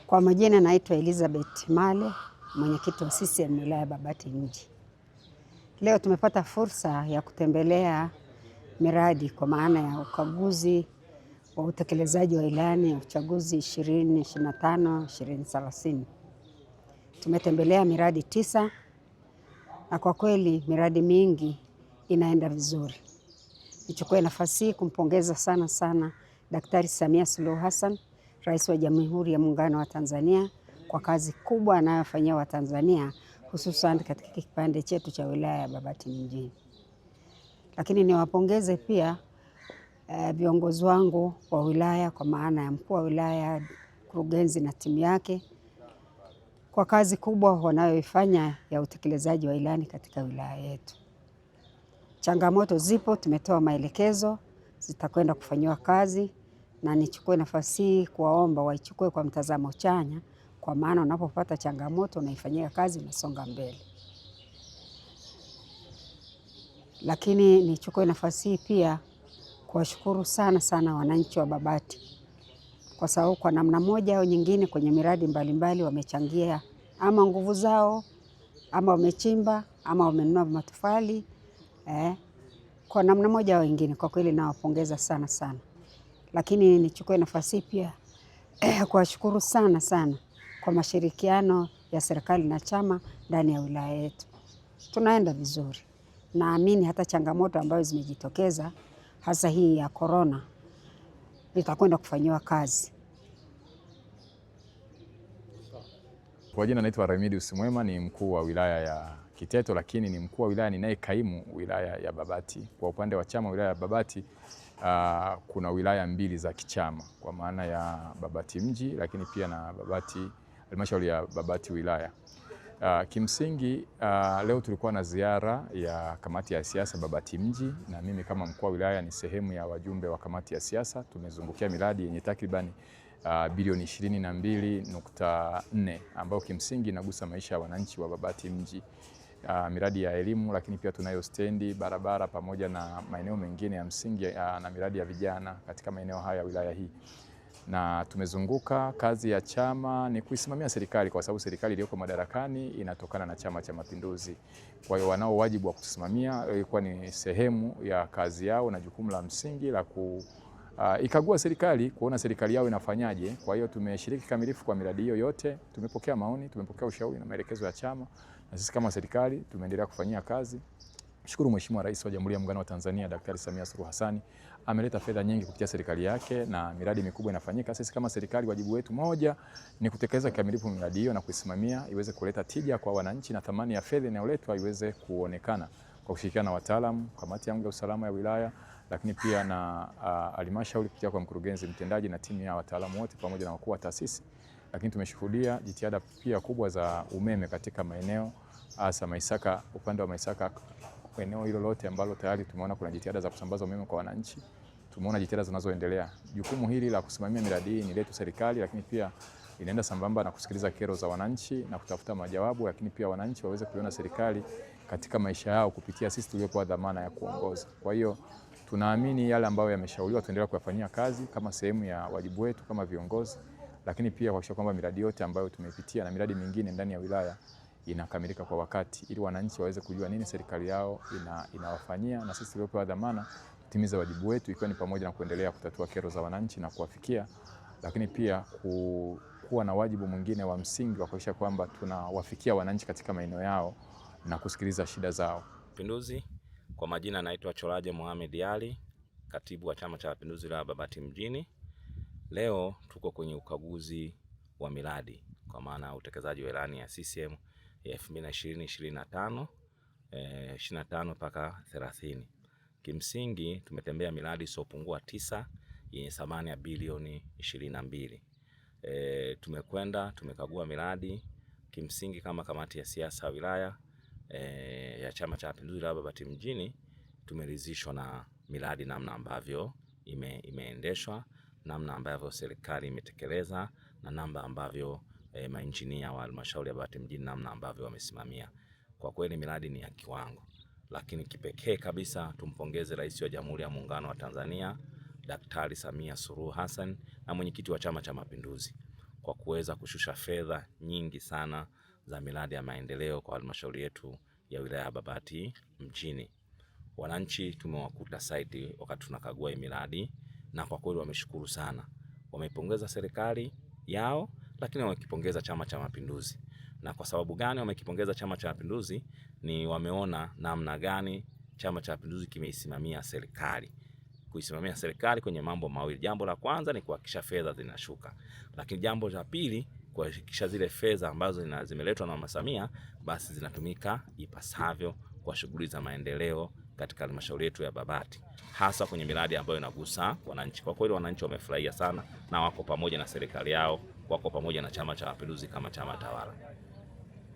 Kwa majina naitwa Elizabeth Male, mwenyekiti wa CCM wilaya Babati mji. Leo tumepata fursa ya kutembelea miradi kwa maana ya ukaguzi wa utekelezaji wa ilani ya uchaguzi 2025-2030. Tumetembelea miradi 9 na kwa kweli miradi mingi inaenda vizuri. Nichukue nafasi hii kumpongeza sana Daktari Samia Suluhu Hassan, Rais wa Jamhuri ya Muungano wa Tanzania, kwa kazi kubwa anayofanyia Watanzania hususan katika kipande chetu cha wilaya ya Babati mjini. Lakini niwapongeze pia viongozi wangu wa wilaya kwa maana ya mkuu wa wilaya, mkurugenzi na timu yake kwa kazi kubwa wanayoifanya ya utekelezaji wa ilani katika wilaya yetu. Changamoto zipo, tumetoa maelekezo, zitakwenda kufanyiwa kazi, na nichukue nafasi hii kuwaomba waichukue kwa mtazamo chanya, kwa maana unapopata changamoto unaifanyia kazi, unasonga mbele. Lakini nichukue nafasi hii pia kuwashukuru sana wananchi wa Babati, kwa sababu kwa namna moja au nyingine kwenye miradi mbalimbali wamechangia ama nguvu zao, ama wamechimba, ama wamenunua matofali. Kwa namna moja au nyingine kwa kweli nawapongeza sana. Lakini nichukue nafasi pia kuwashukuru sana kwa mashirikiano ya serikali na chama ndani ya wilaya yetu. Tunaenda vizuri. Naamini hata changamoto ambazo zimejitokeza hasa hii ya corona itakwenda kufanyiwa kazi. Kwa jina naitwa Remedius Mwema, ni mkuu wa wilaya ya Kiteto, lakini ni mkuu wa wilaya ninayekaimu wilaya ya Babati. Kwa upande wa chama wilaya ya Babati kuna wilaya 2 za kichama kwa maana ya Babati mji, lakini pia na Babati halmashauri ya Babati wilaya. Kimsingi leo tulikuwa na ziara ya kamati ya siasa Babati mji, na mimi kama mkuu wa wilaya ni sehemu ya wajumbe wa kamati ya siasa. Tumezungukia miradi yenye takribani bilioni 22.4 ambayo kimsingi inagusa maisha ya wananchi wa Babati mji. Miradi ya elimu, lakini pia tunayo stendi, barabara pamoja na maeneo mengine ya msingi na miradi ya vijana katika maeneo haya ya wilaya hii. Na tumezunguka. Kazi ya chama ni kuisimamia serikali, kwa sababu serikali iliyoko madarakani inatokana na Chama cha Mapinduzi. Kwa hiyo wanao wajibu wa kutusimamia, ilikuwa ni sehemu ya kazi yao na jukumu la msingi la ikagua serikali, kuona serikali yao inafanyaje. Kwa hiyo tumeshiriki kamilifu kwa miradi hiyo yote, tumepokea maoni, tumepokea ushauri na maelekezo ya chama, na sisi kama serikali tumeendelea kufanyia kazi. Shukuru Mheshimiwa Rais wa Jamhuri ya Muungano wa Tanzania Daktari Samia Suluhu Hassan, ameleta fedha nyingi kupitia serikali yake na miradi mikubwa inafanyika. Sisi kama serikali wajibu wetu moja ni kutekeleza kikamilifu miradi hiyo na kuisimamia iweze kuleta tija kwa wananchi na thamani ya fedha inayoletwa iweze kuonekana, kwa kushirikiana na wataalamu, kamati yangu ya usalama ya wilaya, lakini pia na halmashauri kupitia kwa mkurugenzi mtendaji na timu ya wataalamu wote pamoja na wakuu wa taasisi. Lakini tumeshuhudia jitihada pia kubwa za umeme katika maeneo hasa Maisaka, upande wa Maisaka, eneo hilo lote ambalo tayari tumeona kuna jitihada za kusambaza umeme kwa wananchi. Tumeona jitihada zinazoendelea. Jukumu hili la kusimamia miradi hii ni letu serikali, lakini pia inaenda sambamba na kusikiliza kero za wananchi na kutafuta majawabu, lakini pia wananchi waweze kuiona serikali katika maisha yao kupitia sisi tuliopewa dhamana ya kuongoza. Kwa hiyo tunaamini yale ambayo yameshauriwa tuendelea kuyafanyia kazi kama sehemu ya wajibu wetu kama viongozi, lakini pia kuhakikisha kwamba miradi yote ambayo tumepitia na miradi mingine ndani ya wilaya inakamilika kwa wakati, ili wananchi waweze kujua nini serikali yao inawafanyia, na sisi tuliopewa dhamana tutimize wajibu wetu, ikiwa ni pamoja na kuendelea kutatua kero za wananchi na kuwafikia, lakini pia kuwa na wajibu mwingine wa msingi wa kuhakikisha kwamba tunawafikia wananchi katika maeneo yao na kusikiliza shida zao. Mapinduzi. Kwa majina naitwa Cholaje Mohamed Ali, katibu wa Chama cha Mapinduzi la Babati mjini. Leo tuko kwenye ukaguzi wa miradi kwa maana utekelezaji wa ilani ya CCM ya 2020-2025 mpaka 30. Kimsingi tumetembea miradi isiyopungua 9 yenye thamani ya bilioni 22. Tumekagua miradi. Kimsingi kama kamati ya siasa ya wilaya ya Chama cha Mapinduzi la Babati mjini tumeridhishwa na miradi, namna ambavyo imeendeshwa, namna ambavyo serikali imetekeleza, na namna ambavyo mainjinia wa halmashauri ya Babati mjini namna ambavyo wamesimamia. Kwa kweli miradi ni ya kiwango. Lakini kipekee kabisa tumpongeze Rais wa Jamhuri ya Muungano wa Tanzania Daktari Samia Suluhu Hassan na mwenyekiti wa Chama cha Mapinduzi kwa kuweza kushusha fedha nyingi sana za miradi ya maendeleo kwa halmashauri yetu ya wilaya ya Babati mjini. Wananchi tumewakuta site wakati tunakagua miradi, na kwa kweli wameshukuru sana. Wamepongeza serikali yao, lakini wamekipongeza Chama cha Mapinduzi. Na kwa sababu gani wamekipongeza Chama cha Mapinduzi? Ni wameona namna gani Chama cha Mapinduzi kimeisimamia serikali. Kuisimamia serikali kwenye mambo mawili. Jambo la kwanza ni kuhakikisha fedha zinashuka. Lakini jambo la pili, kuhakikisha zile fedha ambazo zimeletwa na Mama Samia basi zinatumika ipasavyo kwa shughuli za maendeleo katika halmashauri yetu ya Babati, hasa kwenye miradi ambayo inagusa wananchi. Kwa kweli wananchi wamefurahia sana, na wako pamoja na serikali yao, wako pamoja na Chama cha Mapinduzi kama chama tawala.